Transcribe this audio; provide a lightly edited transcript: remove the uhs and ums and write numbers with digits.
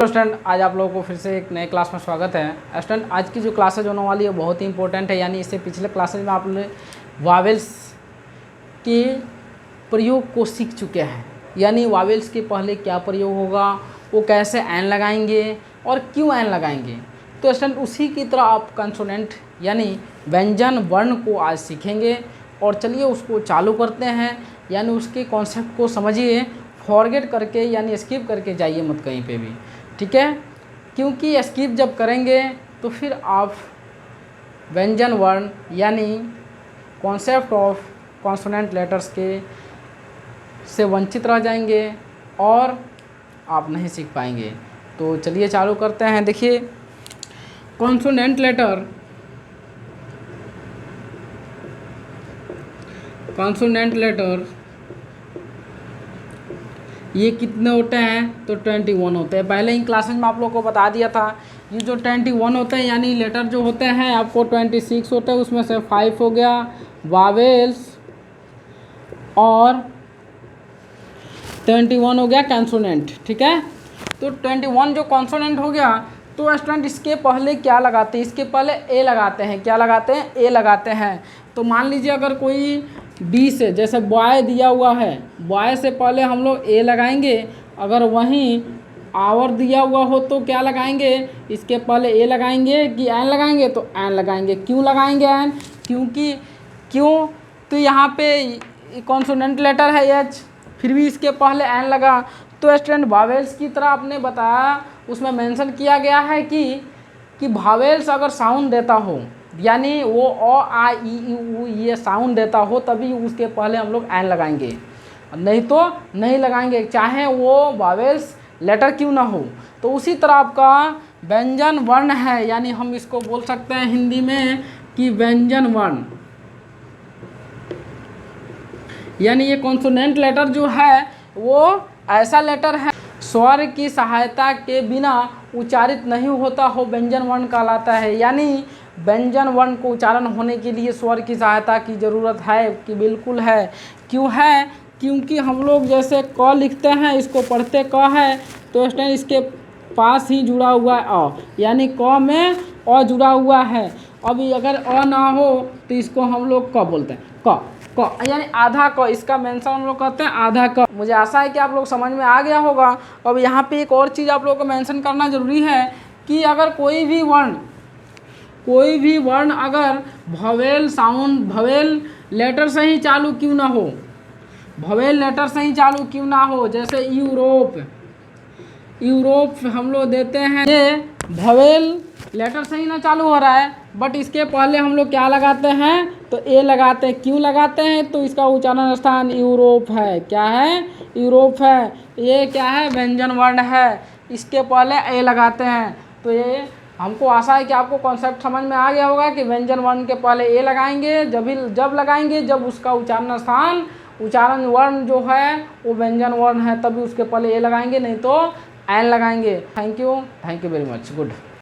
तो स्टूडेंट आज आप लोगों को फिर से एक नए क्लास में स्वागत है। स्टूडेंट आज की जो क्लासेज होने वाली है बहुत ही इंपॉर्टेंट है, यानी इससे पिछले क्लासेज में आपने वावेल्स के प्रयोग को सीख चुके हैं, यानी वावेल्स के पहले क्या प्रयोग होगा, वो कैसे एन लगाएंगे और क्यों एन लगाएंगे। तो स्टूडेंट उसी की तरह आप कंसोनेंट यानी व्यंजन वर्ण को आज सीखेंगे। और चलिए उसको चालू करते हैं, यानी उसके कॉन्सेप्ट को समझिए, फॉरगेट करके यानी स्किप करके जाइए मत कहीं पे भी, ठीक है। क्योंकि स्किप जब करेंगे तो फिर आप व्यंजन वर्ण यानी कॉन्सेप्ट ऑफ कॉन्सोनेंट लेटर्स के से वंचित रह जाएंगे और आप नहीं सीख पाएंगे। तो चलिए चालू करते हैं। देखिए कॉन्सोनेंट लेटर ये कितने होते हैं, तो 21 होते हैं। पहले ही क्लासेज में आप लोगों को बता दिया था, ये जो 21 होते हैं यानी लेटर जो होते हैं आपको 26 होते हैं, उसमें से 5 हो गया वावेल्स और 21 हो गया कंसोनेंट, ठीक है। तो 21 जो कॉन्सोनेंट हो गया, तो स्टूडेंट इसके पहले क्या लगाते हैं, इसके पहले ए लगाते हैं। क्या लगाते हैं? ए लगाते हैं। तो मान लीजिए अगर कोई बी से, जैसे बॉय दिया हुआ है, बॉय से पहले हम लोग ए लगाएंगे। अगर वहीं आवर दिया हुआ हो तो क्या लगाएंगे, इसके पहले ए लगाएंगे कि एन लगाएंगे, तो एन लगाएंगे। क्यों लगाएंगे एन? क्यों तो यहाँ पे कॉन्सोनेंट लेटर है एच, फिर भी इसके पहले एन लगा। तो स्टूडेंट वावेल्स की तरह आपने बताया, उसमें मेंशन किया गया है कि वावेल्स अगर साउंड देता हो, यानी वो अ आ ई उ ये साउंड देता हो, तभी उसके पहले हम लोग एन लगाएंगे, नहीं तो नहीं लगाएंगे, चाहे वो वावेल्स लेटर क्यों ना हो। तो उसी तरह आपका व्यंजन वर्ण है, यानी हम इसको बोल सकते हैं हिंदी में कि व्यंजन वर्ण, यानी ये कॉन्सोनेंट लेटर जो है वो ऐसा लेटर है स्वर की सहायता के बिना उच्चारित नहीं होता हो, व्यंजन वर्ण कहलाता है। यानी व्यंजन वर्ण को उच्चारण होने के लिए स्वर की सहायता की ज़रूरत है कि बिल्कुल है। क्यों है? क्योंकि हम लोग जैसे क लिखते हैं, इसको पढ़ते क है, तो इसके पास ही जुड़ा हुआ है अ, यानी क में अ जुड़ा हुआ है। अभी अगर अ ना हो तो इसको हम लोग क बोलते हैं, क यानी आधा क, इसका मेंशन हम लोग कहते हैं आधा क। मुझे आशा है कि आप लोग समझ में आ गया होगा। अब यहाँ पे एक और चीज़ आप लोगों को मेंशन करना ज़रूरी है कि अगर कोई भी वर्ण अगर भवेल लेटर से ही चालू क्यों ना हो, जैसे यूरोप हम लोग देते हैं, ये भवेल लेटर से ही ना चालू हो रहा है, बट इसके पहले हम लोग क्या लगाते हैं, तो ए लगाते हैं। क्यों लगाते हैं? तो इसका उच्चारण स्थान यूरोप है। क्या है? यूरोप है। ये क्या है? व्यंजन वर्ण है, इसके पहले ए लगाते हैं। तो ये हमको आशा है कि आपको कॉन्सेप्ट समझ में आ गया होगा कि व्यंजन वर्ण के पहले ए लगाएंगे, जब लगाएंगे जब उसका उच्चारण वर्ण जो है वो व्यंजन वर्ण है, तभी उसके पहले ए लगाएंगे, नहीं तो एन लगाएंगे। Thank you very much. Good.